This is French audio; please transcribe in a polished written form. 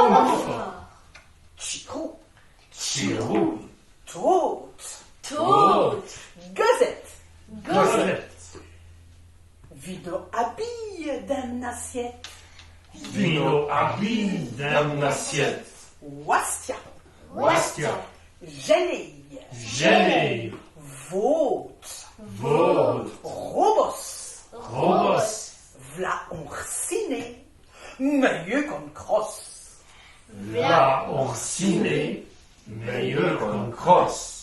Amphore. Chirou. Chirou. Tote. Tote. Gazette. Gazette. Vino habille d'un assiette. Vino habille d'un assiette. Wastia. Wastia. Geleille. Geleille. Vote. Vaud. Robos. Robos. V'là ourciné. Meilleur qu'on crosse. La ourcinée, meilleur qu'une crosse.